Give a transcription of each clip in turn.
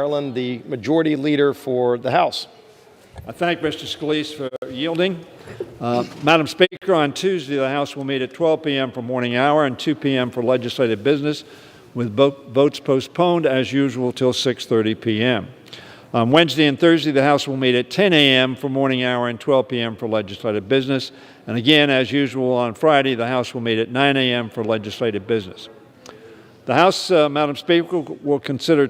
Maryland, the Majority Leader for the House. I thank Mr. Scalise for yielding. Madam Speaker, on Tuesday, the House will meet at 12 p.m. for morning hour and 2 p.m. for legislative business, with votes postponed, as usual, till 6:30 p.m. On Wednesday and Thursday, the House will meet at 10 a.m. for morning hour and 12 p.m. for legislative business. And again, as usual, on Friday, the House will meet at 9 a.m. for legislative business. The House, Madam Speaker, will consider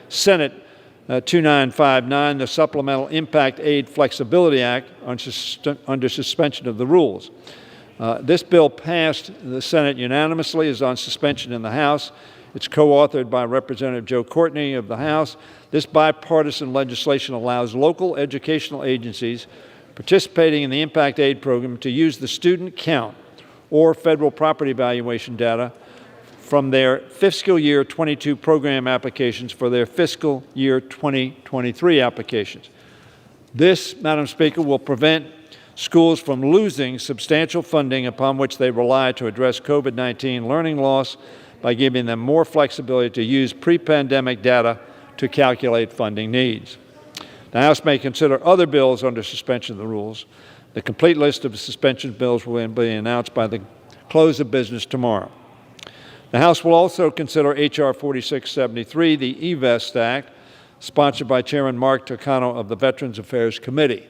Senate 2959, the Supplemental Impact Aid Flexibility Act, under suspension of the rules. This bill passed the Senate unanimously, is on suspension in the House. It's co-authored by Representative Joe Courtney of the House. This bipartisan legislation allows local educational agencies participating in the Impact Aid program to use the student count or federal property valuation data from their fiscal year 22 program applications for their fiscal year 2023 applications. This, Madam Speaker, will prevent schools from losing substantial funding upon which they rely to address COVID-19 learning loss by giving them more flexibility to use pre-pandemic data to calculate funding needs. The House may consider other bills under suspension of the rules. The complete list of suspension bills will be announced by the close of business tomorrow. The House will also consider H.R. 4673, the eVest Act, sponsored by Chairman Mark Takano of the Veterans Affairs Committee,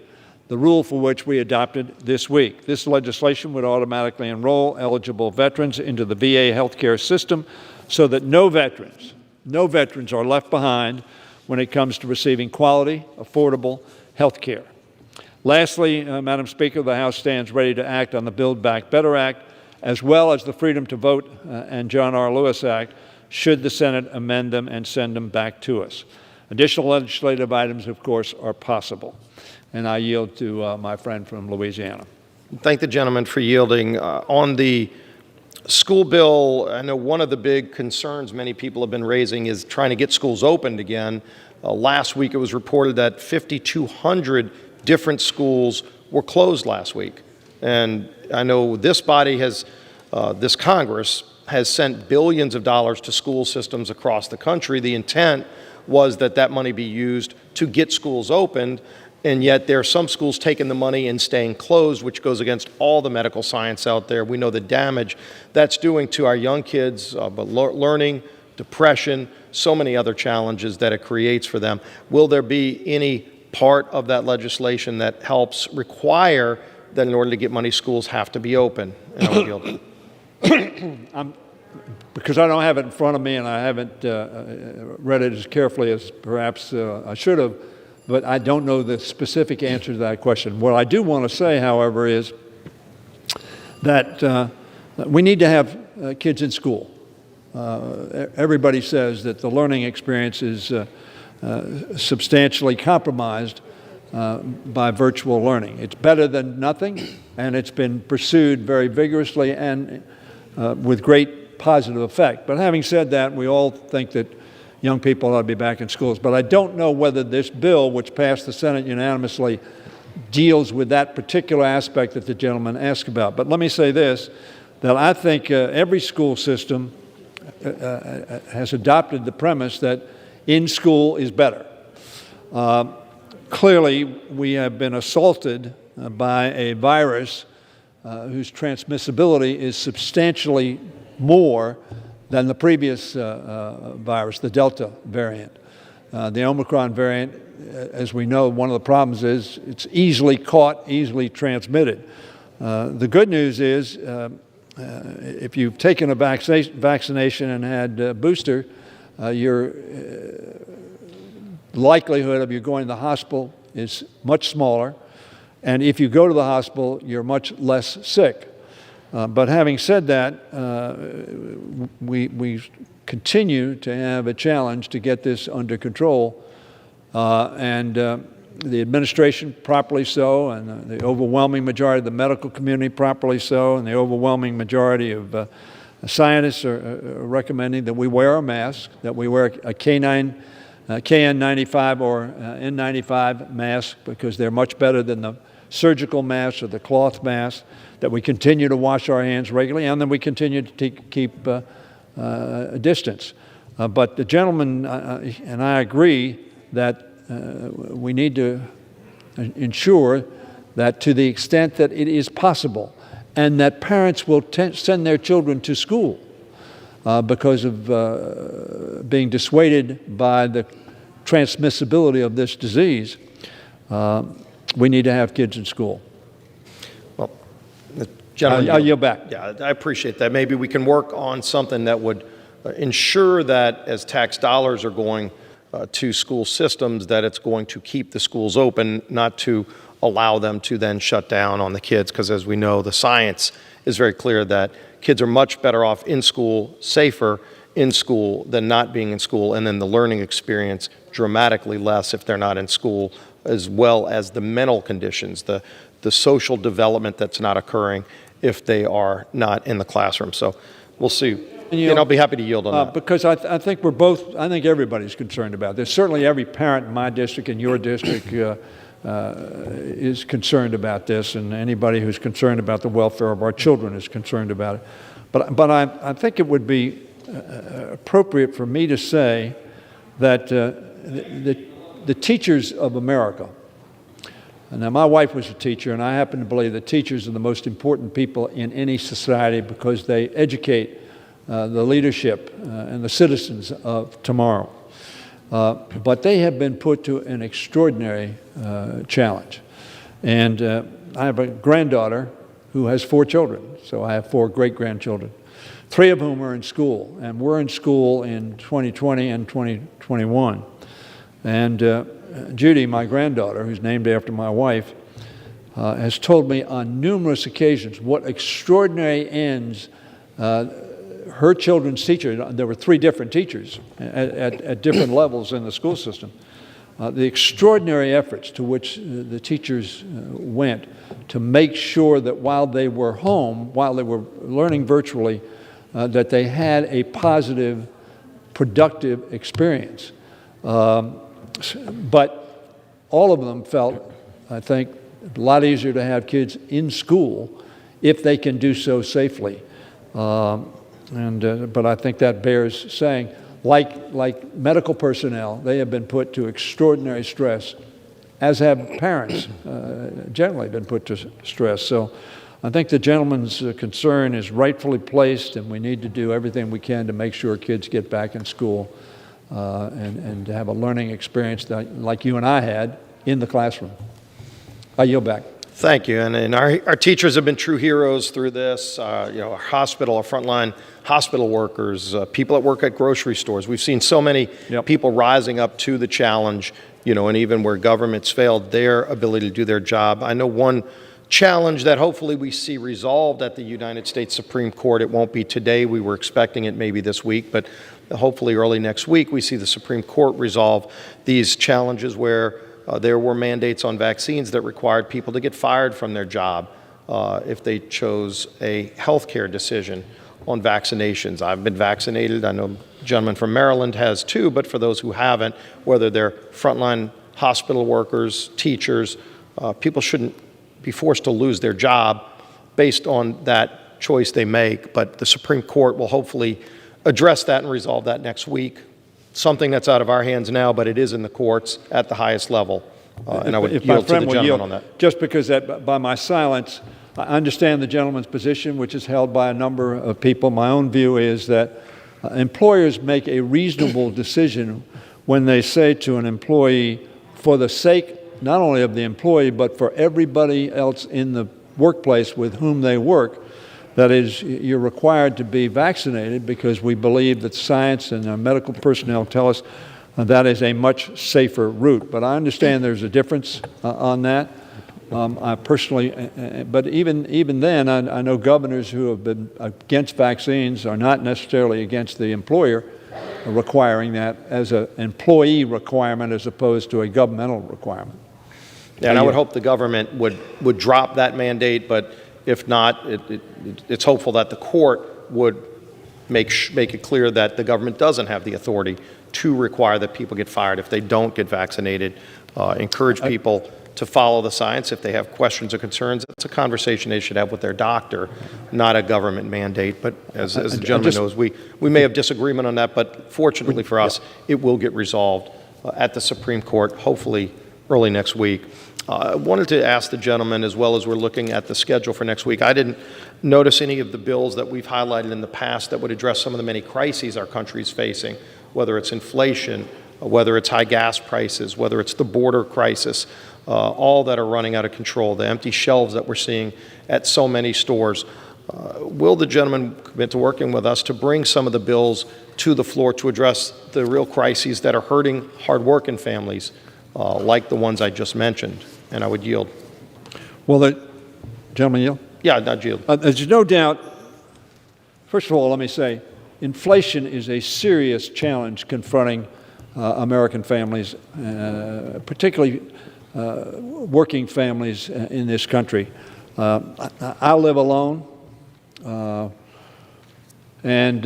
the rule for which we adopted this week. This legislation would automatically enroll eligible veterans into the VA healthcare system so that no veterans are left behind when it comes to receiving quality, affordable health care. Lastly, Madam Speaker, the House stands ready to act on the Build Back Better Act, as well as the Freedom to Vote and John R. Lewis Act, should the Senate amend them and send them back to us. Additional legislative items, of course, are possible. And I yield to my friend from Louisiana. Thank the gentleman for yielding. On the school bill, I know one of the big concerns many people have been raising is trying to get schools opened again. Last week it was reported that 5,200 different schools were closed last week. And I know this body has, this Congress has sent billions of dollars to school systems across the country. The intent was that that money be used to get schools opened, and yet there are some schools taking the money and staying closed, which goes against all the medical science out there. We know the damage that's doing to our young kids, but learning, depression, so many other challenges that it creates for them. Will there be any part of that legislation that helps require that in order to get money, schools have to be open? And I yield. Because I don't have it in front of me and I haven't read it as carefully as perhaps I should have, but I don't know the specific answer to that question. What I do want to say, however, is that we need to have kids in school. Everybody says that the learning experience is substantially compromised by virtual learning. It's better than nothing, and it's been pursued very vigorously and with great positive effect. But having said that, we all think that young people ought to be back in schools. But I don't know whether this bill, which passed the Senate unanimously, deals with that particular aspect that the gentleman asked about. But let me say this, that I think every school system has adopted the premise that in school is better. Clearly, we have been assaulted by a virus whose transmissibility is substantially more than the previous virus, the Delta variant. The Omicron variant, as we know, one of the problems is it's easily caught, easily transmitted. The good news is if you've taken a vaccination and had a booster, your likelihood of you going to the hospital is much smaller. And if you go to the hospital, you're much less sick. But having said that, we continue to have a challenge to get this under control. And the administration properly so, and the overwhelming majority of the medical community properly so, and the overwhelming majority of scientists are recommending that we wear a mask, that we wear a KN95 or N95 mask, because they're much better than the surgical masks or the cloth masks, that we continue to wash our hands regularly, and then we continue to keep a distance. But the gentleman and I agree that we need to ensure that to the extent that it is possible, and that parents will send their children to school because of being dissuaded by the transmissibility of this disease, we need to have kids in school. Well, gentlemen, I'll yield back. Yeah, I appreciate that. Maybe we can work on something that would ensure that as tax dollars are going to school systems, that it's going to keep the schools open, not to allow them to then shut down on the kids, because as we know, the science is very clear that kids are much better off in school, safer in school than not being in school, and then the learning experience dramatically less if they're not in school, as well as the mental conditions, the social development that's not occurring if they are not in the classroom. So we'll see. And I'll be happy to yield on that. Because I think I think everybody's concerned about this. Certainly every parent in my district and your district is concerned about this, and anybody who's concerned about the welfare of our children is concerned about it. But I think it would be appropriate for me to say that the teachers of America, and now my wife was a teacher, and I happen to believe that teachers are the most important people in any society because they educate the leadership and the citizens of tomorrow. But they have been put to an extraordinary challenge. And I have a granddaughter who has 4 children, so I have 4 great-grandchildren, 3 of whom are in school, and we're in school in 2020 and 2021. And Judy, my granddaughter, who's named after my wife, has told me on numerous occasions what extraordinary ends her children's teacher, there were 3 different teachers at different levels in the school system, the extraordinary efforts to which the teachers went to make sure that while they were home, while they were learning virtually, that they had a positive, productive experience. But all of them felt, I think, a lot easier to have kids in school if they can do so safely. But I think that bears saying, like medical personnel, they have been put to extraordinary stress, as have parents generally been put to stress. So I think the gentleman's concern is rightfully placed, and we need to do everything we can to make sure kids get back in school and have a learning experience like you and I had in the classroom. I yield back. Thank you. And our teachers have been true heroes through this. Our hospital, our frontline hospital workers, people that work at grocery stores. We've seen so many people rising up to the challenge, and even where governments failed their ability to do their job. I know one challenge that hopefully we see resolved at the United States Supreme Court. It won't be today. We were expecting it maybe this week, but hopefully early next week we see the Supreme Court resolve these challenges where there were mandates on vaccines that required people to get fired from their job if they chose a healthcare decision on vaccinations. I've been vaccinated. I know a gentleman from Maryland has too, but for those who haven't, whether they're frontline hospital workers, teachers, people shouldn't be forced to lose their job based on that choice they make. But the Supreme Court will hopefully address that and resolve that next week. Something that's out of our hands now, but it is in the courts at the highest level. And I would yield to the gentleman on that. Just because by my silence, I understand the gentleman's position, which is held by a number of people. My own view is that employers make a reasonable decision when they say to an employee, for the sake not only of the employee, but for everybody else in the workplace with whom they work, that is, you're required to be vaccinated because we believe that science and our medical personnel tell us that is a much safer route. But I understand there's a difference on that. I personally, but even then, I know governors who have been against vaccines are not necessarily against the employer requiring that as an employee requirement as opposed to a governmental requirement. Yeah, and I would hope the government would drop that mandate, but if not, it's hopeful that the court would make it clear that the government doesn't have the authority to require that people get fired if they don't get vaccinated. Encourage people to follow the science. If they have questions or concerns, it's a conversation they should have with their doctor, not a government mandate. But as the gentleman knows, we may have disagreement on that, but fortunately for us, it will get resolved at the Supreme Court, hopefully early next week. I wanted to ask the gentleman, as well as we're looking at the schedule for next week, I didn't notice any of the bills that we've highlighted in the past that would address some of the many crises our country is facing, whether it's inflation, whether it's high gas prices, whether it's the border crisis, all that are running out of control, the empty shelves that we're seeing at so many stores. Will the gentleman commit to working with us to bring some of the bills to the floor to address the real crises that are hurting hardworking families, like the ones I just mentioned? And I would yield. Will the gentleman yield? Yeah, I'd yield. There's no doubt, first of all, let me say, inflation is a serious challenge confronting American families, particularly working families in this country. I live alone, and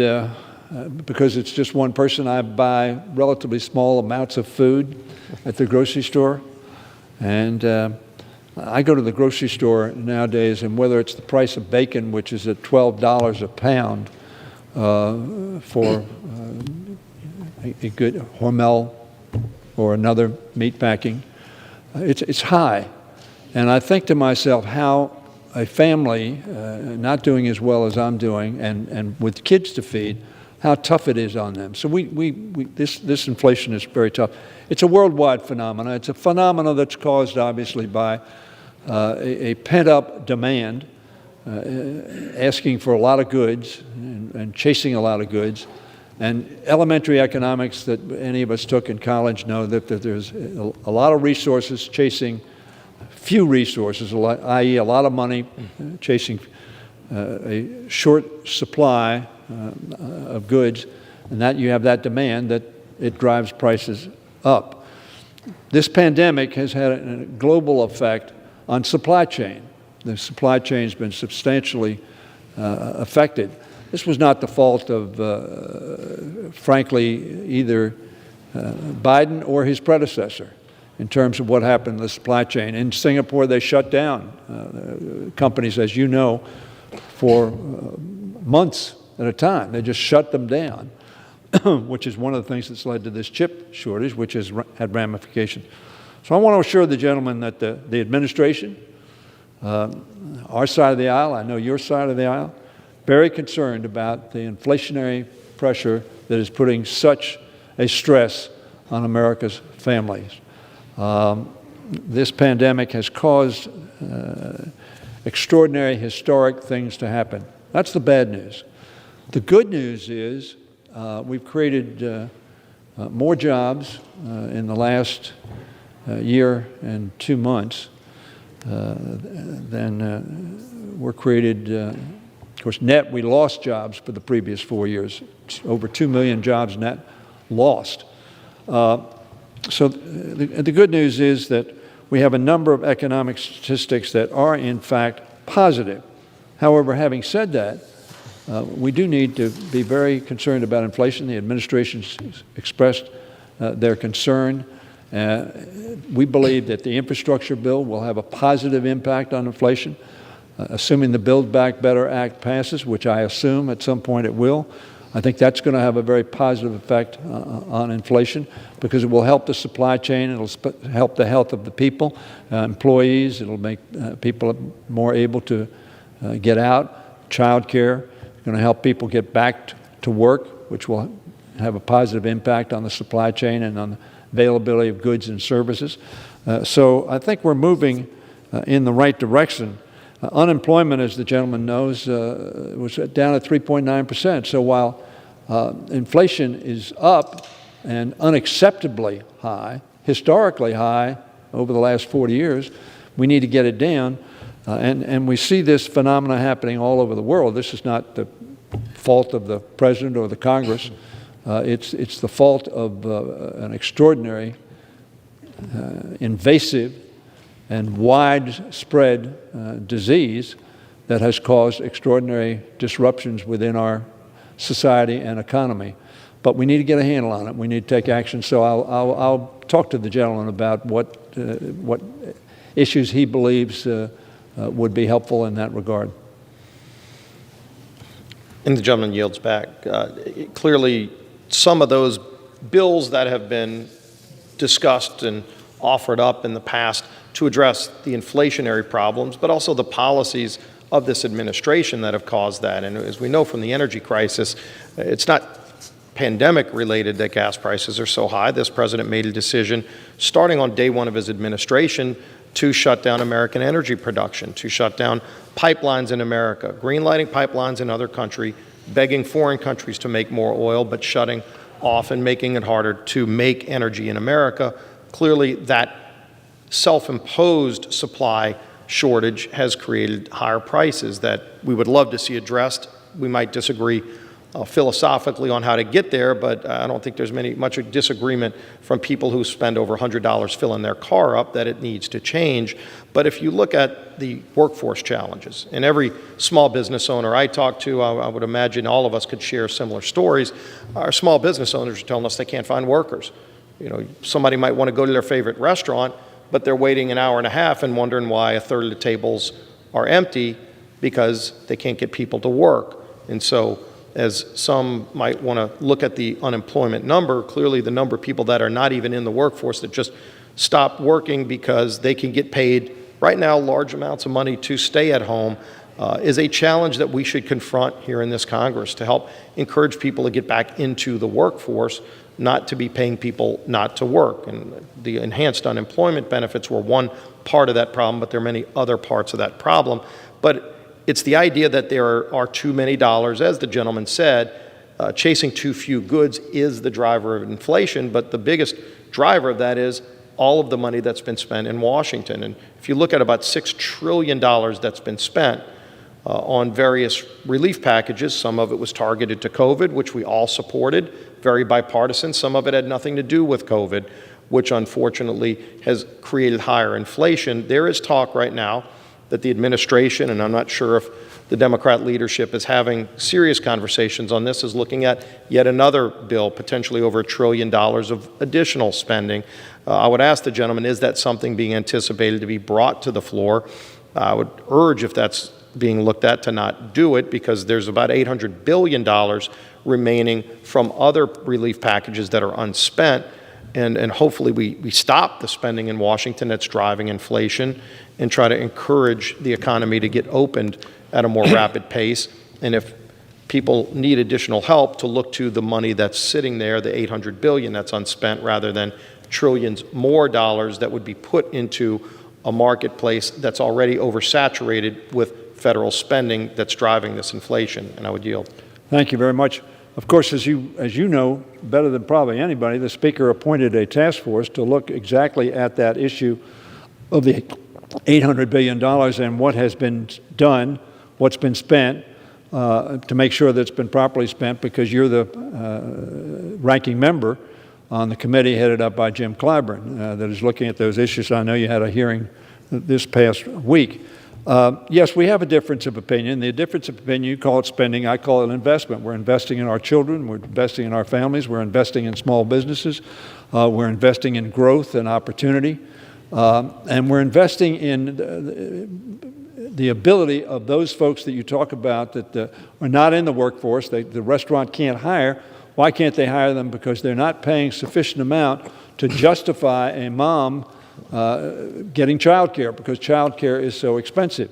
because it's just one person, I buy relatively small amounts of food at the grocery store. And I go to the grocery store nowadays, and whether it's the price of bacon, which is at $12 a pound for a good Hormel or another meat packing, it's high. And I think to myself how a family not doing as well as I'm doing and with kids to feed, how tough it is on them. So this inflation is very tough. It's a worldwide phenomenon. It's a phenomenon that's caused, obviously, by a pent-up demand, asking for a lot of goods and chasing a lot of goods. And elementary economics that any of us took in college know that there's a lot of resources chasing few resources, i.e. a lot of money chasing a short supply of goods, and that you have that demand that it drives prices up. This pandemic has had a global effect on supply chain. The supply chain has been substantially affected. This was not the fault of, frankly, either Biden or his predecessor in terms of what happened in the supply chain. In Singapore, they shut down companies, as you know, for months at a time. They just shut them down, which is one of the things that's led to this chip shortage, which has had ramifications. So I want to assure the gentleman that the administration, our side of the aisle, I know your side of the aisle, very concerned about the inflationary pressure that is putting such a stress on America's families. This pandemic has caused extraordinary, historic things to happen. That's the bad news. The good news is we've created more jobs in the last year and 2 months than were created. Of course, net, we lost jobs for the previous 4 years. Over 2 million jobs net lost. So the good news is that we have a number of economic statistics that are, in fact, positive. However, having said that, we do need to be very concerned about inflation. The administration expressed their concern. We believe that the infrastructure bill will have a positive impact on inflation, assuming the Build Back Better Act passes, which I assume at some point it will. I think that's going to have a very positive effect on inflation because it will help the supply chain, it'll help the health of the people, employees, it'll make people more able to get out, child care, going to help people get back to work, which will have a positive impact on the supply chain and on the availability of goods and services. So I think we're moving in the right direction. Unemployment, as the gentleman knows, was down at 3.9%. So while inflation is up and unacceptably high, historically high over the last 40 years, we need to get it down. And we see this phenomena happening all over the world. This is not the fault of the president or the Congress. It's the fault of an extraordinary, invasive, and widespread disease that has caused extraordinary disruptions within our society and economy. But we need to get a handle on it. We need to take action. So I'll talk to the gentleman about what issues he believes would be helpful in that regard. And the gentleman yields back. Clearly, some of those bills that have been discussed and offered up in the past to address the inflationary problems, but also the policies of this administration that have caused that. And as we know from the energy crisis, it's not pandemic related that gas prices are so high. This president made a decision starting on day one of his administration to shut down American energy production, to shut down pipelines in America, greenlighting pipelines in other countries, begging foreign countries to make more oil, but shutting off and making it harder to make energy in America. Clearly, that self-imposed supply shortage has created higher prices that we would love to see addressed. We might disagree philosophically on how to get there, but I don't think there's much disagreement from people who spend over $100 filling their car up that it needs to change. But if you look at the workforce challenges, and every small business owner I talk to, I would imagine all of us could share similar stories. Our small business owners are telling us they can't find workers. You know, somebody might want to go to their favorite restaurant, but they're waiting an hour and a half and wondering why a third of the tables are empty because they can't get people to work. And so, as some might want to look at the unemployment number, clearly the number of people that are not even in the workforce that just stop working because they can get paid right now large amounts of money to stay at home is a challenge that we should confront here in this Congress to help encourage people to get back into the workforce, not to be paying people not to work. And the enhanced unemployment benefits were one part of that problem, but there are many other parts of that problem. But it's the idea that there are too many dollars, as the gentleman said. Chasing too few goods is the driver of inflation, but the biggest driver of that is all of the money that's been spent in Washington. And if you look at about $6 trillion that's been spent on various relief packages, some of it was targeted to COVID, which we all supported, very bipartisan. Some of it had nothing to do with COVID, which unfortunately has created higher inflation. There is talk right now that the administration, and I'm not sure if the Democrat leadership is having serious conversations on this, is looking at yet another bill, potentially over $1 trillion of additional spending. I would ask the gentleman, is that something being anticipated to be brought to the floor? I would urge, if that's being looked at, to not do it, because there's about $800 billion remaining from other relief packages that are unspent. And hopefully we stop the spending in Washington that's driving inflation and try to encourage the economy to get opened at a more rapid pace. And if people need additional help, to look to the money that's sitting there, the $800 billion that's unspent, rather than trillions more dollars that would be put into a marketplace that's already oversaturated with federal spending that's driving this inflation. And I would yield. Thank you very much. Of course, as you know better than probably anybody, the Speaker appointed a task force to look exactly at that issue of the $800 billion and what has been done, what's been spent, to make sure that it's been properly spent, because you're the ranking member on the committee headed up by Jim Clyburn that is looking at those issues. I know you had a hearing this past week. Yes, we have a difference of opinion. The difference of opinion, you call it spending, I call it investment. We're investing in our children, we're investing in our families, we're investing in small businesses, we're investing in growth and opportunity, and we're investing in the ability of those folks that you talk about that are not in the workforce. The restaurant can't hire. Why can't they hire them? Because they're not paying sufficient amount to justify a mom getting child care, because child care is so expensive.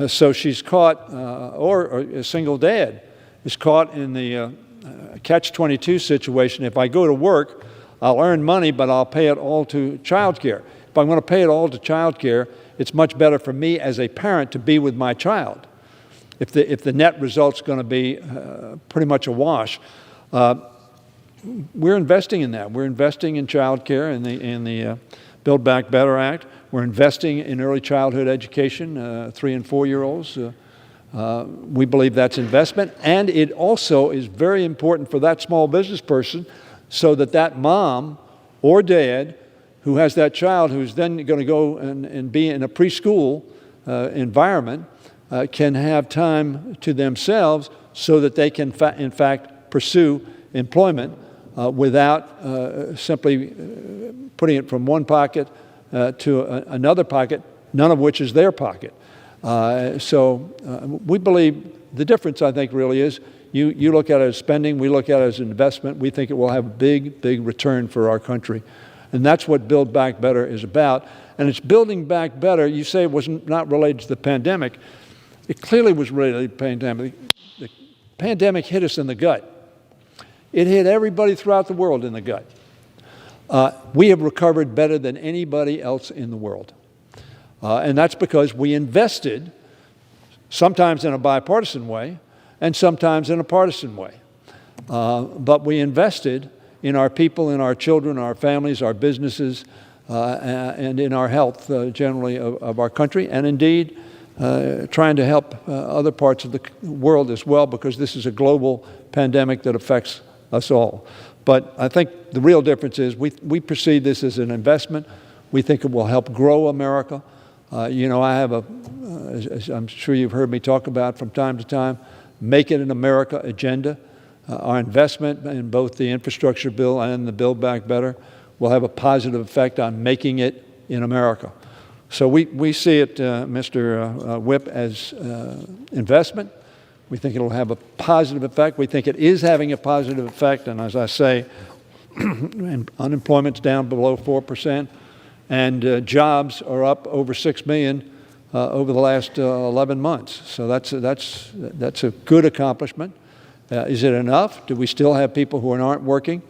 So she's caught, or a single dad is caught in the catch-22 situation. If I go to work, I'll earn money, but I'll pay it all to child care. If I'm going to pay it all to child care, it's much better for me as a parent to be with my child. If the net result's going to be pretty much a wash. We're investing in that. We're investing in child care in the Build Back Better Act. We're investing in early childhood education, 3 and 4 year olds. We believe that's investment, and it also is very important for that small business person, so that mom or dad who has that child who's then going to go and be in a preschool environment can have time to themselves, so that they can in fact pursue employment without simply putting it from one pocket to another pocket, none of which is their pocket. So we believe the difference, I think, really is you look at it as spending, we look at it as investment. We think it will have a big, big return for our country. And that's what Build Back Better is about. And it's building back better. You say it was not related to the pandemic. It clearly was related to the pandemic. The pandemic hit us in the gut. It hit everybody throughout the world in the gut. We have recovered better than anybody else in the world. And that's because we invested, sometimes in a bipartisan way, and sometimes in a partisan way. But we invested in our people, in our children, our families, our businesses, and in our health generally of our country, and indeed trying to help other parts of the world as well, because this is a global pandemic that affects us all. But I think the real difference is we perceive this as an investment. We think it will help grow America. You know, I have as I'm sure you've heard me talk about from time to time, Make It in America agenda. Our investment in both the infrastructure bill and the Build Back Better will have a positive effect on making it in America. So we see it, Mr. Whip, as investment. We think it'll have a positive effect. We think it is having a positive effect. And as I say, unemployment's down below 4%, and jobs are up over 6 million over the last 11 months. So that's a good accomplishment. Is it enough? Do we still have people who aren't working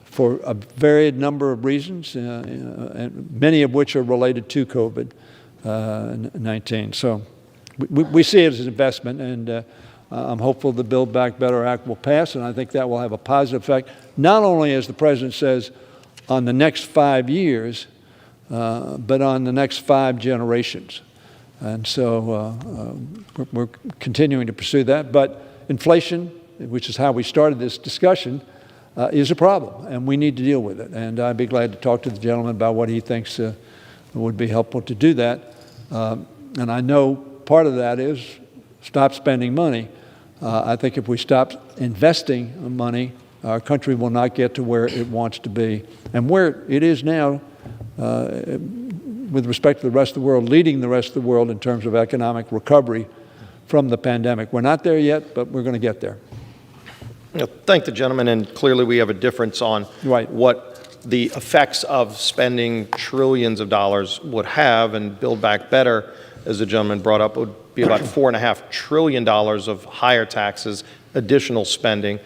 for a varied number of reasons, and many of which are related to COVID-19? So we see it as an investment, and I'm hopeful the Build Back Better Act will pass, and I think that will have a positive effect, not only, as the President says, on the next 5 years, but on the next 5 generations. And so we're continuing to pursue that. But inflation, which is how we started this discussion, is a problem, and we need to deal with it. And I'd be glad to talk to the gentleman about what he thinks would be helpful to do that. And I know part of that is stop spending money. I think if we stop investing money, our country will not get to where it wants to be. And where it is now, with respect to the rest of the world, leading the rest of the world in terms of economic recovery from the pandemic. We're not there yet, but we're going to get there. Thank the gentleman, and clearly we have a difference on what the effects of spending trillions of dollars would have, and Build Back Better, as the gentleman brought up, would be about $4.5 trillion of higher taxes, additional spending,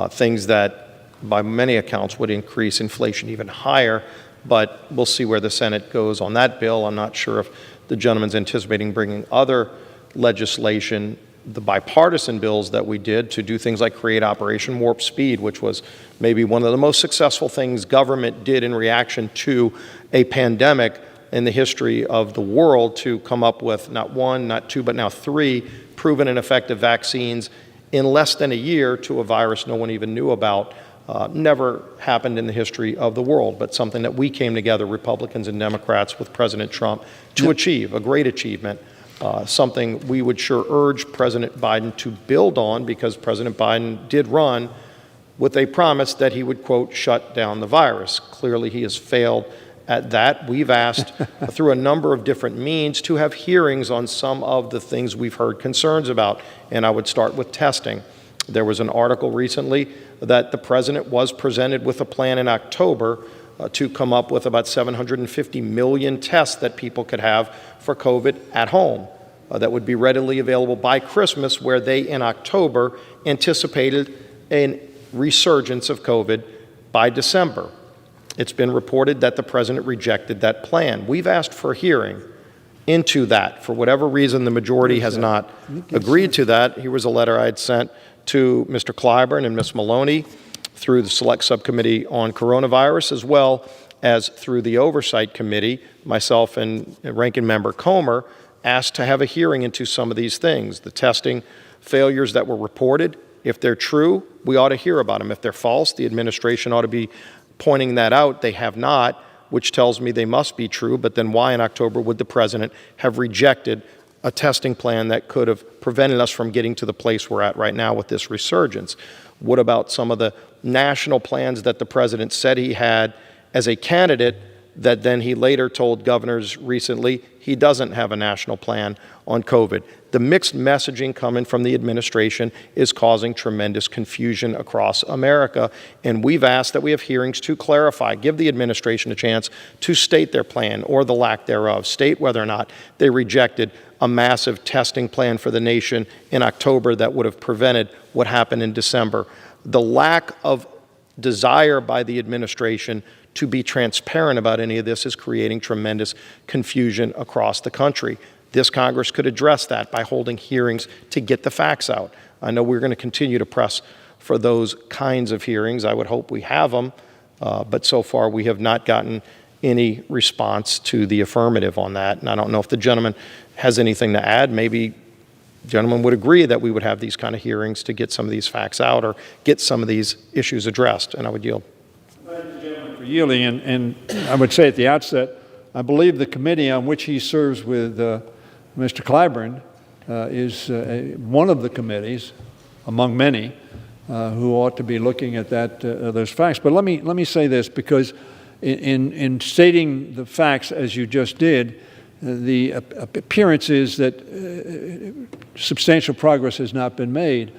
things that by many accounts would increase inflation even higher. But we'll see where the Senate goes on that bill. I'm not sure if the gentleman's anticipating bringing other legislation, the bipartisan bills that we did to do things like create Operation Warp Speed, which was maybe one of the most successful things government did in reaction to a pandemic in the history of the world, to come up with not 1, not 2, but now 3 proven and effective vaccines in less than a year to a virus no one even knew about. Never happened in the history of the world, but something that we came together, Republicans and Democrats, with President Trump to achieve, a great achievement, something we would sure urge President Biden to build on, because President Biden did run with a promise that he would, quote, shut down the virus. Clearly, he has failed at that. We've asked through a number of different means to have hearings on some of the things we've heard concerns about, and I would start with testing. There was an article recently that the president was presented with a plan in October to come up with about 750 million tests that people could have for COVID at home that would be readily available by Christmas, where they, in October, anticipated a resurgence of COVID by December. It's been reported that the president rejected that plan. We've asked for a hearing into that. For whatever reason, the majority has not agreed to that. Here was a letter I had sent to Mr. Clyburn and Ms. Maloney through the Select Subcommittee on Coronavirus, as well as through the Oversight Committee. Myself and Ranking Member Comer asked to have a hearing into some of these things. The testing failures that were reported, if they're true, we ought to hear about them. If they're false, the administration ought to be pointing that out. They have not, which tells me they must be true. But then why in October would the president have rejected a testing plan that could have prevented us from getting to the place we're at right now with this resurgence? What about some of the national plans that the president said he had as a candidate, that then he later told governors recently he doesn't have a national plan on COVID. The mixed messaging coming from the administration is causing tremendous confusion across America, and we've asked that we have hearings to clarify, give the administration a chance to state their plan or the lack thereof, state whether or not they rejected a massive testing plan for the nation in October that would have prevented what happened in December. The lack of desire by the administration to be transparent about any of this is creating tremendous confusion across the country. This Congress could address that by holding hearings to get the facts out. I know we're going to continue to press for those kinds of hearings. I would hope we have them, but so far we have not gotten any response to the affirmative on that. And I don't know if the gentleman has anything to add. Maybe the gentleman would agree that we would have these kind of hearings to get some of these facts out or get some of these issues addressed, and I would yield. For yielding, and I would say at the outset, I believe the committee on which he serves with Mr. Clyburn is one of the committees, among many, who ought to be looking at those facts. But let me say this, because in stating the facts as you just did, the appearance is that substantial progress has not been made.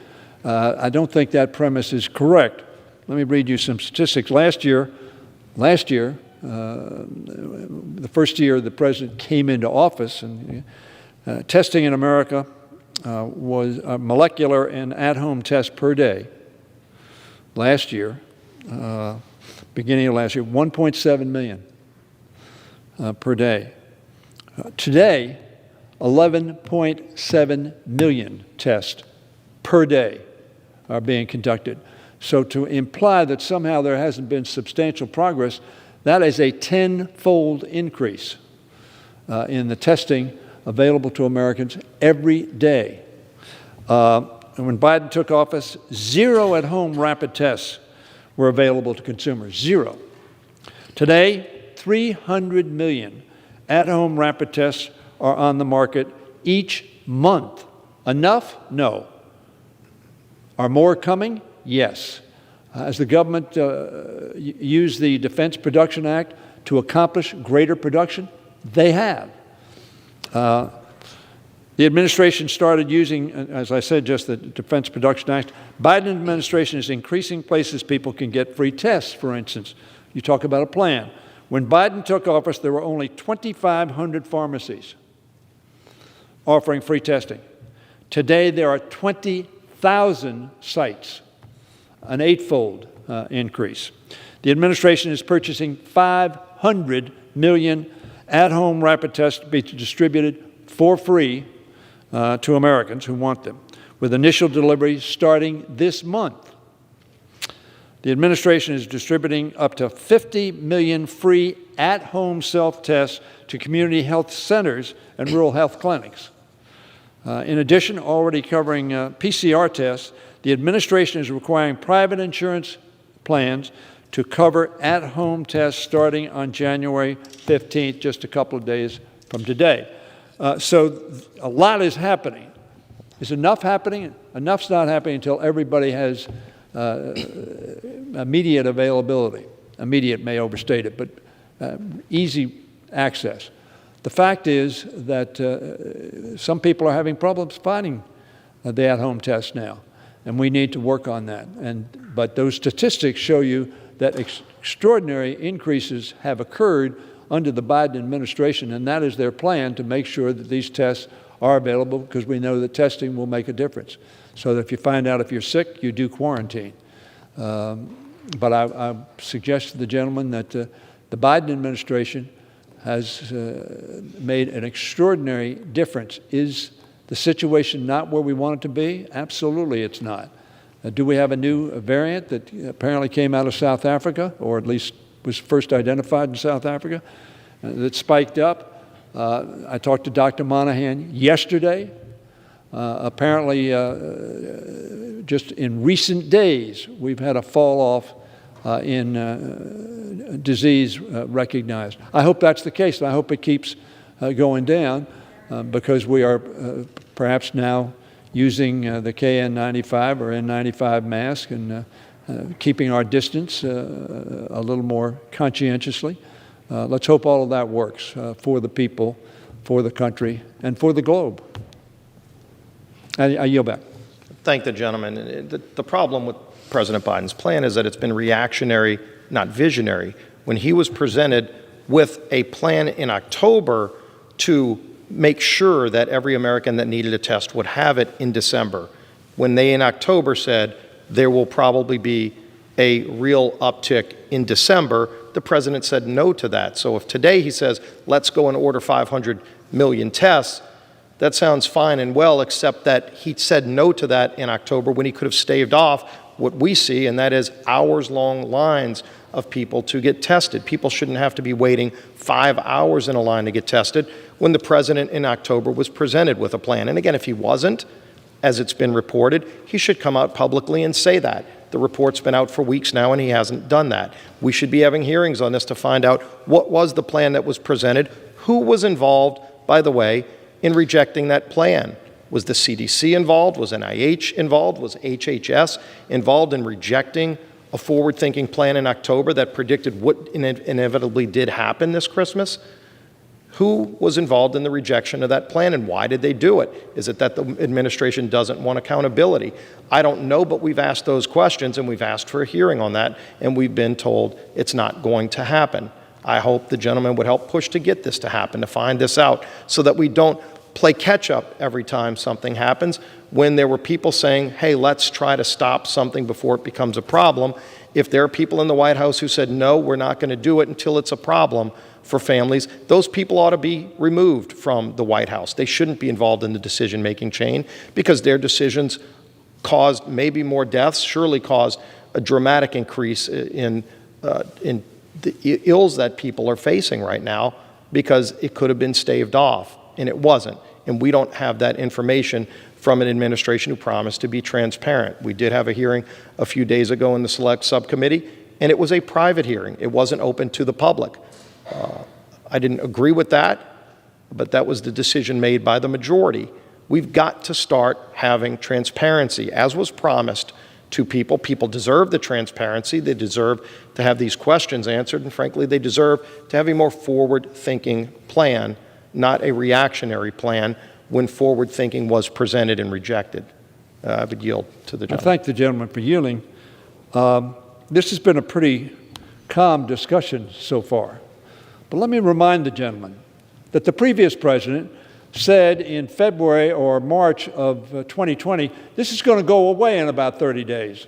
I don't think that premise is correct. Let me read you some statistics. Last year, the first year the president came into office, and testing in America was molecular and at-home tests per day. Last year, beginning of last year, 1.7 million per day. Today, 11.7 million tests per day are being conducted. So to imply that somehow there hasn't been substantial progress, that is a tenfold increase in the testing available to Americans every day. And when Biden took office, 0 at-home rapid tests were available to consumers, 0. Today, 300 million at-home rapid tests are on the market each month. Enough? No. Are more coming? Yes. Has the government used the Defense Production Act to accomplish greater production? They have. The administration started using, as I said, just the Defense Production Act. Biden administration is increasing places people can get free tests, for instance. You talk about a plan. When Biden took office, there were only 2,500 pharmacies offering free testing. Today, there are 20,000 sites, an 8-fold increase. The administration is purchasing 500 million at-home rapid tests to be distributed for free to Americans who want them, with initial deliveries starting this month. The administration is distributing up to 50 million free at-home self-tests to community health centers and rural health clinics. In addition, already covering PCR tests, the administration is requiring private insurance plans to cover at-home tests starting on January 15th, just a couple of days from today. So a lot is happening. Is enough happening? Enough's not happening until everybody has immediate availability. Immediate may overstate it, but easy access. The fact is that some people are having problems finding the at-home test now, and we need to work on that. But those statistics show you that extraordinary increases have occurred under the Biden administration, and that is their plan to make sure that these tests are available, because we know that testing will make a difference. So that if you find out if you're sick, you do quarantine. But I suggest to the gentleman that the Biden administration has made an extraordinary difference. Is the situation not where we want it to be? Absolutely it's not. Do we have a new variant that apparently came out of South Africa, or at least was first identified in South Africa, that spiked up? I talked to Dr. Monahan yesterday. Apparently, just in recent days, we've had a fall off in disease recognized. I hope that's the case. I hope it keeps going down because we are perhaps now using the KN95 or N95 mask, and keeping our distance a little more conscientiously. Let's hope all of that works for the people, for the country, and for the globe. I yield back. Thank the gentleman. The problem with President Biden's plan is that it's been reactionary, not visionary. When he was presented with a plan in October to make sure that every American that needed a test would have it in December, when they in October said there will probably be a real uptick in December, the president said no to that. So if today he says, let's go and order 500 million tests, that sounds fine and well, except that he said no to that in October when he could have staved off what we see, and that is hours-long lines of people to get tested. People shouldn't have to be waiting 5 hours in a line to get tested when the president in October was presented with a plan. And again, if he wasn't, as it's been reported, he should come out publicly and say that. The report's been out for weeks now, and he hasn't done that. We should be having hearings on this to find out what was the plan that was presented, who was involved, by the way, in rejecting that plan. Was the CDC involved? Was NIH involved? Was HHS involved in rejecting a forward-thinking plan in October that predicted what inevitably did happen this Christmas? Who was involved in the rejection of that plan, and why did they do it? Is it that the administration doesn't want accountability? I don't know, but we've asked those questions, and we've asked for a hearing on that, and we've been told it's not going to happen. I hope the gentleman would help push to get this to happen, to find this out, so that we don't play catch-up every time something happens. When there were people saying, hey, let's try to stop something before it becomes a problem, if there are people in the White House who said, no, we're not going to do it until it's a problem for families, those people ought to be removed from the White House. They shouldn't be involved in the decision-making chain because their decisions caused maybe more deaths, surely caused a dramatic increase in the ills that people are facing right now because it could have been staved off, and it wasn't. And we don't have that information from an administration who promised to be transparent. We did have a hearing a few days ago in the Select Subcommittee, and it was a private hearing. It wasn't open to the public. I didn't agree with that, but that was the decision made by the majority. We've got to start having transparency, as was promised to people. People deserve the transparency. They deserve to have these questions answered, and frankly, they deserve to have a more forward-thinking plan, not a reactionary plan when forward thinking was presented and rejected. I would yield to the gentleman. I thank the gentleman for yielding. This has been a pretty calm discussion so far. But let me remind the gentleman that the previous president said in February or March of 2020, this is going to go away in about 30 days.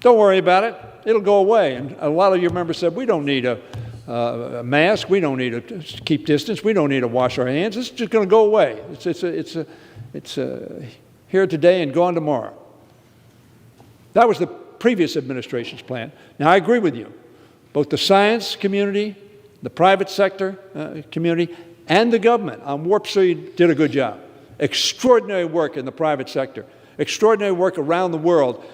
Don't worry about it. It'll go away. And a lot of your members said, we don't need a mask. We don't need to keep distance. We don't need to wash our hands. This is just going to go away. It's here today and gone tomorrow. That was the previous administration's plan. Now, I agree with you. Both the science community, the private sector community, and the government on Warp Speed did a good job. Extraordinary work in the private sector. Extraordinary work around the world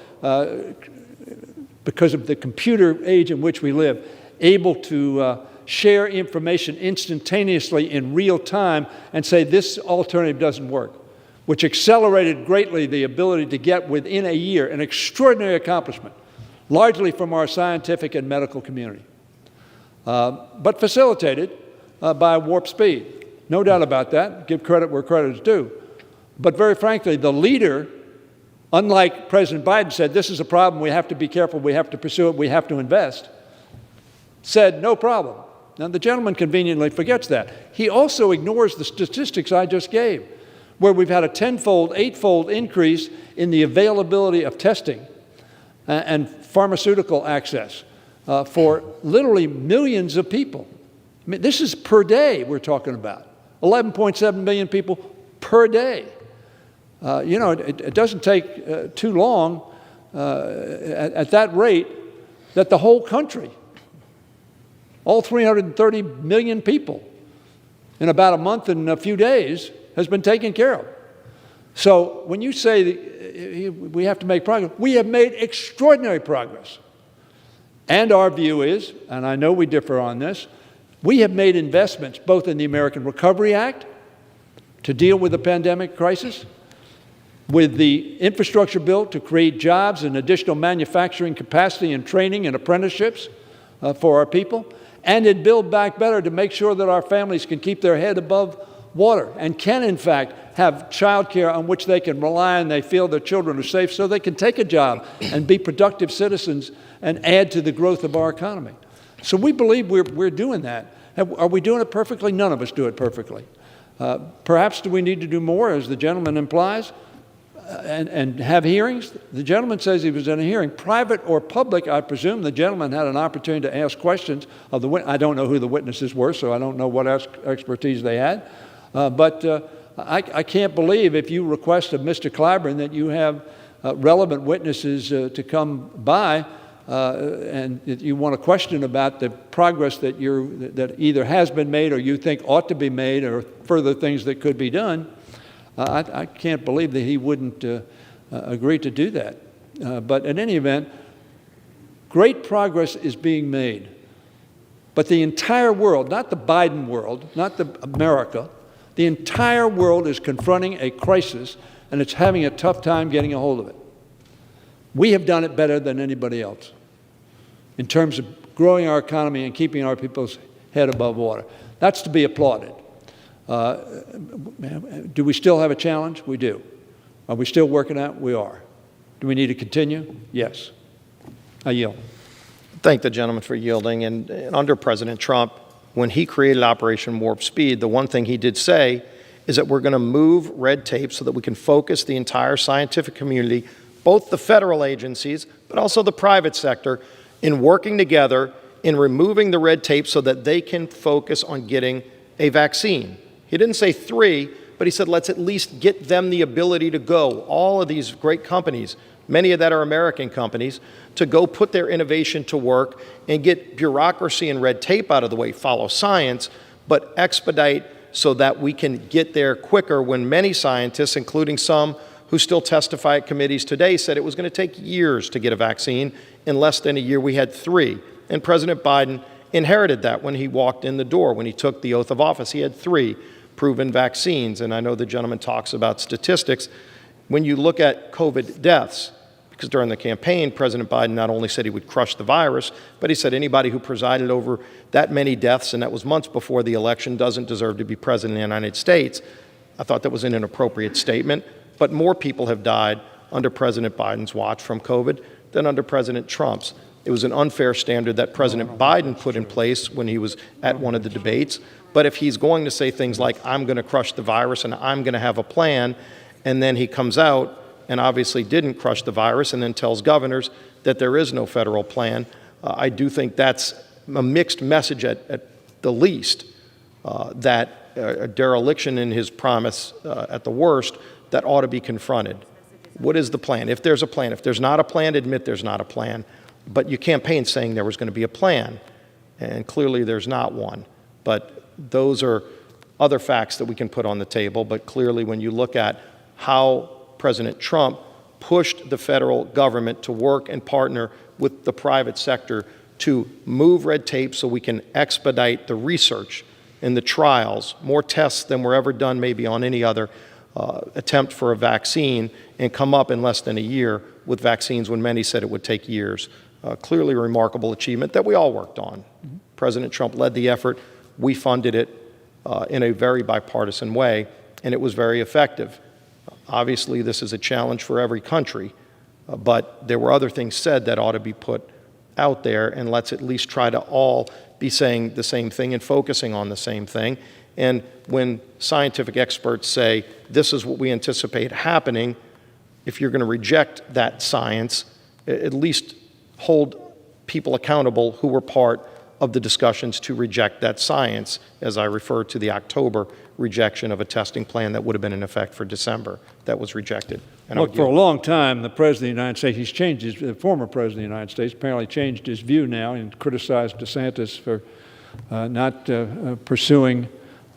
because of the computer age in which we live, able to share information instantaneously in real time and say this alternative doesn't work, which accelerated greatly the ability to get within a year, an extraordinary accomplishment, largely from our scientific and medical community, but facilitated by Warp Speed. No doubt about that. Give credit where credit is due. But very frankly, the leader, unlike President Biden said, this is a problem, we have to be careful, we have to pursue it, we have to invest, said no problem. Now, the gentleman conveniently forgets that. He also ignores the statistics I just gave, where we've had a 10-fold, 8-fold increase in the availability of testing and pharmaceutical access for literally millions of people. I mean, this is per day we're talking about. 11.7 million people per day. It doesn't take too long at that rate that the whole country, all 330 million people, in about a month and a few days, has been taken care of. So when you say that we have to make progress, we have made extraordinary progress. And our view is, and I know we differ on this, we have made investments both in the American Recovery Act to deal with the pandemic crisis. with the infrastructure bill to create jobs and additional manufacturing capacity and training and apprenticeships for our people, and in Build Back Better to make sure that our families can keep their head above water and can, in fact, have child care on which they can rely and they feel their children are safe so they can take a job and be productive citizens and add to the growth of our economy. So we believe we're doing that. Are we doing it perfectly? None of us do it perfectly. Perhaps do we need to do more, as the gentleman implies, and have hearings? The gentleman says he was in a hearing. Private or public, I presume the gentleman had an opportunity to ask questions of the witness. I don't know who the witnesses were, so I don't know what expertise they had. But I can't believe if you request of Mr. Clyburn that you have relevant witnesses to come by and you want to question about the progress that either has been made or you think ought to be made or further things that could be done. I can't believe that he wouldn't agree to do that. But in any event, great progress is being made. But the entire world, not the Biden world, not America, the entire world is confronting a crisis, and it's having a tough time getting a hold of it. We have done it better than anybody else in terms of growing our economy and keeping our people's head above water. That's to be applauded. Do we still have a challenge? We do. Are we still working at it? We are. Do we need to continue? Yes. I yield. Thank the gentleman for yielding. And under President Trump, when he created Operation Warp Speed, the one thing he did say is that we're going to move red tape so that we can focus the entire scientific community, both the federal agencies, but also the private sector, in working together in removing the red tape so that they can focus on getting a vaccine. He didn't say 3, but he said let's at least get them the ability to go. All of these great companies, many of that are American companies, to go put their innovation to work and get bureaucracy and red tape out of the way, follow science, but expedite so that we can get there quicker when many scientists, including some who still testify at committees today, said it was going to take years to get a vaccine. In less than a year, we had 3. And President Biden inherited that when he walked in the door, when he took the oath of office. He had 3 proven vaccines. And I know the gentleman talks about statistics. When you look at COVID deaths, because during the campaign, President Biden not only said he would crush the virus, but he said anybody who presided over that many deaths, and that was months before the election, doesn't deserve to be president of the United States. I thought that was an inappropriate statement. But more people have died under President Biden's watch from COVID than under President Trump's. It was an unfair standard that President Biden put in place when he was at one of the debates. But if he's going to say things like, I'm going to crush the virus and I'm going to have a plan, and then he comes out and obviously didn't crush the virus and then tells governors that there is no federal plan, I do think that's a mixed message at the least, that a dereliction in his promise at the worst that ought to be confronted. What is the plan? If there's a plan. If there's not a plan, admit there's not a plan. But you campaigned saying there was going to be a plan, and clearly there's not one. But those are other facts that we can put on the table. But clearly when you look at how President Trump pushed the federal government to work and partner with the private sector to move red tape so we can expedite the research and the trials, more tests than were ever done maybe on any other attempt for a vaccine, and come up in less than a year with vaccines when many said it would take years. Clearly a remarkable achievement that we all worked on. Mm-hmm. President Trump led the effort. We funded it in a very bipartisan way, and it was very effective. Obviously, this is a challenge for every country, but there were other things said that ought to be put out there, and let's at least try to all be saying the same thing and focusing on the same thing. And when scientific experts say, this is what we anticipate happening, if you're going to reject that science, at least hold people accountable who were part of the discussions to reject that science, as I refer to the October rejection of a testing plan that would have been in effect for December. That was rejected. And look, for a long time, the President of the United States, he's changed the former President of the United States apparently changed his view now and criticized DeSantis for not pursuing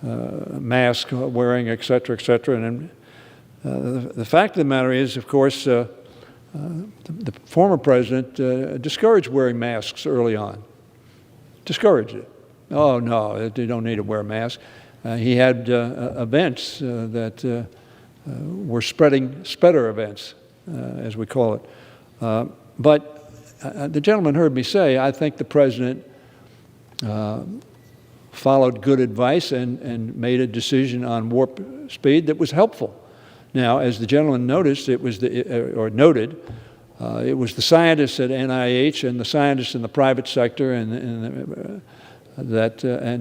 mask wearing, et cetera, et cetera. And the fact of the matter is, of course, the former president discouraged wearing masks early on. Discouraged it. Oh, no, they don't need to wear a mask. He had events that were spreader events, as we call it. But the gentleman heard me say, I think the president followed good advice and made a decision on warp speed that was helpful. Now, as the gentleman noticed, it was noted, it was the scientists at NIH and the scientists in the private sector and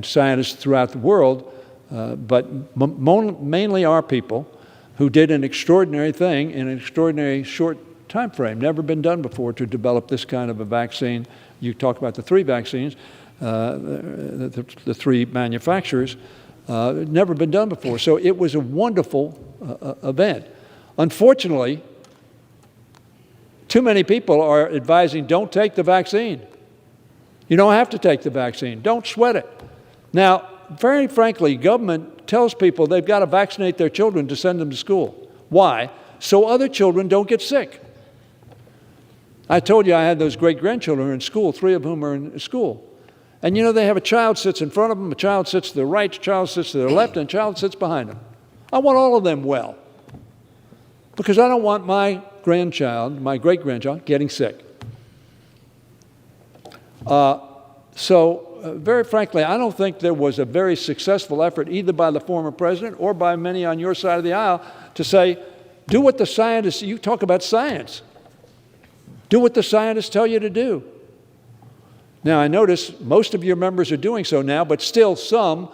scientists throughout the world, but mainly our people, who did an extraordinary thing in an extraordinary short time frame. Never been done before to develop this kind of a vaccine. You talk about the 3 vaccines, the 3 manufacturers, never been done before. So it was a wonderful event. Unfortunately, too many people are advising, don't take the vaccine. You don't have to take the vaccine. Don't sweat it. Now, very frankly, government tells people they've got to vaccinate their children to send them to school. Why? So other children don't get sick. I told you I had those great-grandchildren in school, 3 of whom are in school. And you know, they have a child sits in front of them, a child sits to their right, a child sits to their left, and a child sits behind them. I want all of them well, because I don't want my grandchild, my great-grandchild, getting sick. Very frankly, I don't think there was a very successful effort either by the former president or by many on your side of the aisle to say, do what the scientists, you talk about science, do what the scientists tell you to do. Now, I notice most of your members are doing so now, but still some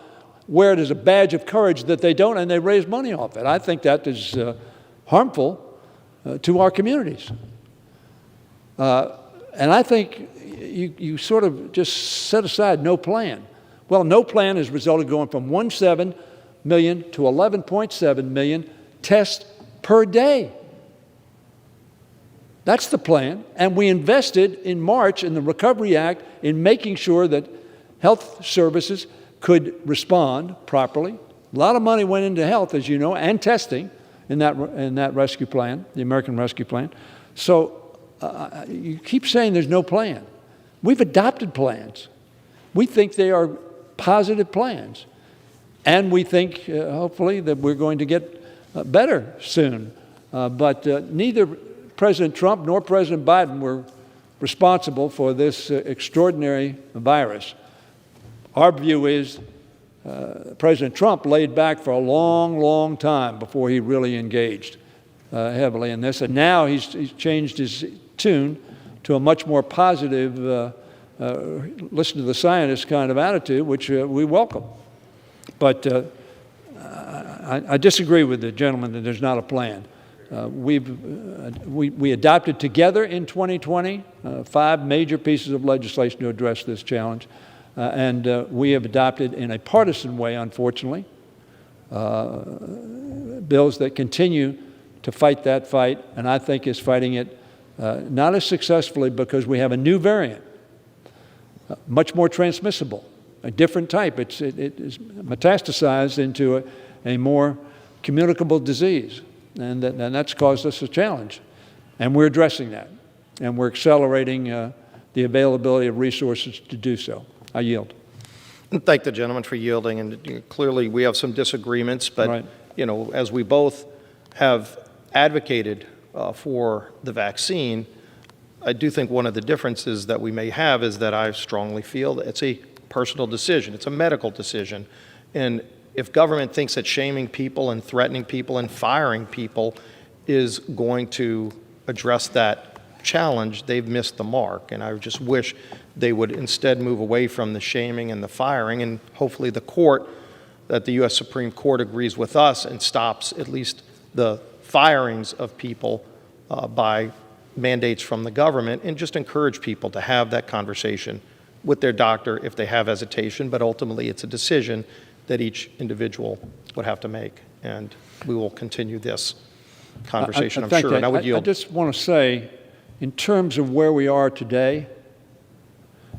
wear it as a badge of courage that they don't, and they raise money off it. I think that is harmful to our communities. And I think you sort of just set aside no plan. Well, no plan has resulted going from 1.7 million to 11.7 million tests per day. That's the plan. And we invested in March in the Recovery Act in making sure that health services could respond properly. A lot of money went into health, as you know, and testing in that rescue plan, the American Rescue Plan. So you keep saying there's no plan. We've adopted plans. We think they are positive plans. And we think, hopefully, that we're going to get better soon. But neither President Trump nor President Biden were responsible for this extraordinary virus. Our view is President Trump laid back for a long, long time before he really engaged heavily in this. And now he's changed his tune to a much more positive, listen to the scientists kind of attitude, which we welcome. But I disagree with the gentleman that there's not a plan. We adopted together in 2020 5 major pieces of legislation to address this challenge. And we have adopted in a partisan way, unfortunately, bills that continue to fight that fight, and I think is fighting it not as successfully because we have a new variant, much more transmissible, a different type. It is metastasized into a more communicable disease, and that's caused us a challenge. And we're addressing that, and we're accelerating the availability of resources to do so. I yield. Thank the gentleman for yielding, and clearly we have some disagreements, but Right. you know, as we both have advocated for the vaccine, I do think one of the differences that we may have is that I strongly feel that it's a personal decision. It's a medical decision. And if government thinks that shaming people and threatening people and firing people is going to address that challenge, they've missed the mark. And I just wish they would instead move away from the shaming and the firing, and hopefully the court, that the U.S. Supreme Court agrees with us and stops at least the firings of people by mandates from the government, and just encourage people to have that conversation with their doctor if they have hesitation. But ultimately it's a decision that each individual would have to make, and we will continue this conversation, I'm sure. And I would yield. I just want to say, in terms of where we are today,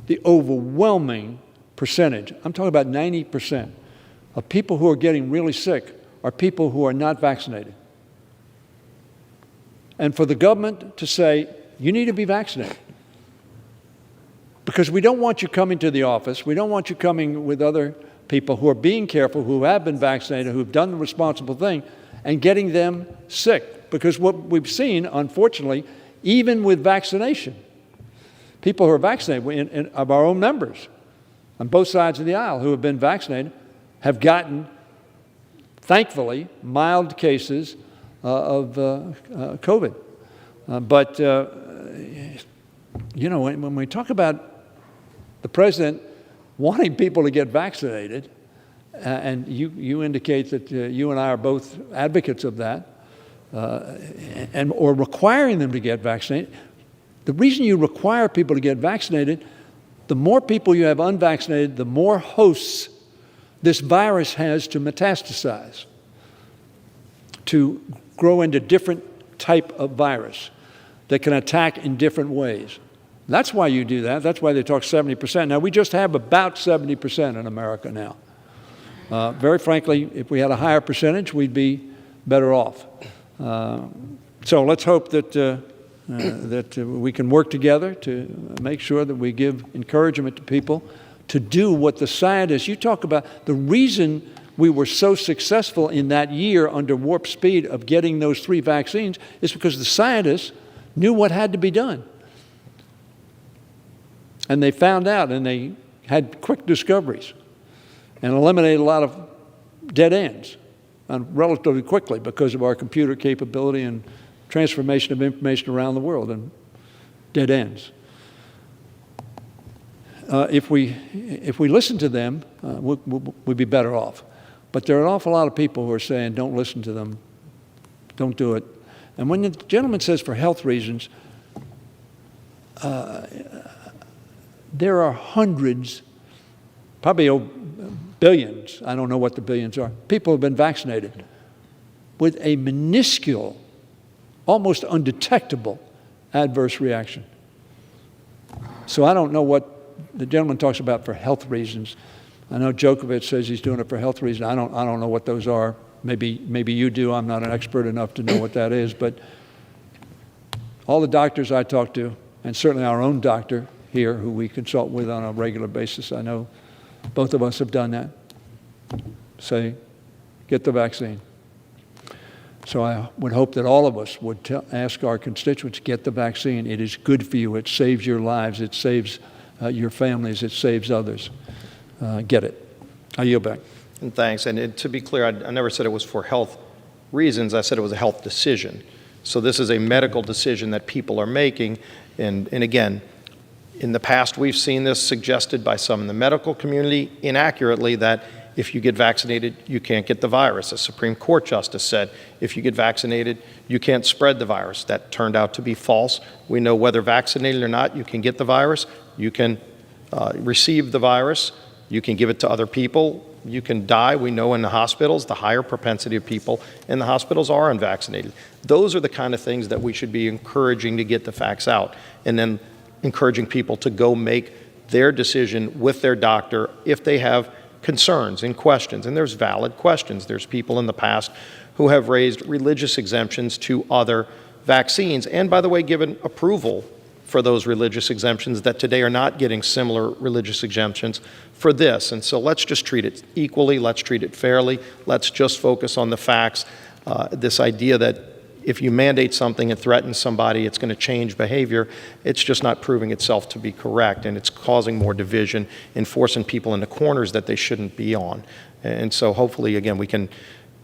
the overwhelming percentage, I'm talking about 90%, of people who are getting really sick are people who are not vaccinated. And for the government to say, you need to be vaccinated, because we don't want you coming to the office, we don't want you coming with other people who are being careful, who have been vaccinated, who have done the responsible thing, and getting them sick. Because what we've seen, unfortunately, even with vaccination, people who are vaccinated, of our own members on both sides of the aisle who have been vaccinated, have gotten, thankfully, mild cases of COVID. But you know, when we talk about the president wanting people to get vaccinated, and you indicate that you and I are both advocates of that, or requiring them to get vaccinated. The reason you require people to get vaccinated, the more people you have unvaccinated, the more hosts this virus has to metastasize, to grow into different type of virus that can attack in different ways. That's why you do that. That's why they talk 70%. Now, we just have about 70% in America now. Very frankly, if we had a higher percentage, we'd be better off. So let's hope that we can work together to make sure that we give encouragement to people to do what the scientists, you talk about, the reason we were so successful in that year under warp speed of getting those 3 vaccines is because the scientists knew what had to be done. And they found out, and they had quick discoveries and eliminated a lot of dead ends relatively quickly because of our computer capability and transformation of information around the world and dead ends. If we listen to them, we'd be better off. But there are an awful lot of people who are saying, don't listen to them, don't do it. And when the gentleman says for health reasons, there are hundreds, probably billions, I don't know what the billions are, people who have been vaccinated with a minuscule, almost undetectable adverse reaction. So I don't know what the gentleman talks about for health reasons. I know Djokovic says he's doing it for health reasons. I don't know what those are. Maybe you do. I'm not an expert enough to know what that is. But all the doctors I talk to, and certainly our own doctor here, who we consult with on a regular basis, I know both of us have done that, say, get the vaccine. So I would hope that all of us would ask our constituents, get the vaccine. It is good for you. It saves your lives. It saves your families. It saves others. Get it. I yield back. And thanks. And to be clear, I never said it was for health reasons. I said it was a health decision. So this is a medical decision that people are making. And again, in the past, we've seen this suggested by some in the medical community inaccurately that if you get vaccinated, you can't get the virus. A Supreme Court justice said, if you get vaccinated, you can't spread the virus. That turned out to be false. We know whether vaccinated or not, you can get the virus, you can receive the virus, you can give it to other people, you can die. We know in the hospitals, the higher propensity of people in the hospitals are unvaccinated. Those are the kind of things that we should be encouraging to get the facts out, and then encouraging people to go make their decision with their doctor if they have concerns and questions. And there's valid questions. There's people in the past who have raised religious exemptions to other vaccines, and by the way, given approval for those religious exemptions that today are not getting similar religious exemptions for this. And so let's just treat it equally. Let's treat it fairly. Let's just focus on the facts. This idea that if you mandate something and threaten somebody, it's going to change behavior, it's just not proving itself to be correct, and it's causing more division and forcing people into corners that they shouldn't be on. And so hopefully, again, we can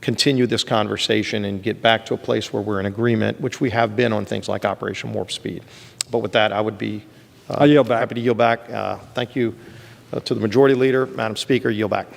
continue this conversation and get back to a place where we're in agreement, which we have been on things like Operation Warp Speed. But with that, I would be I yield back. happy to yield back. Thank you to the Majority Leader. Madam Speaker, yield back.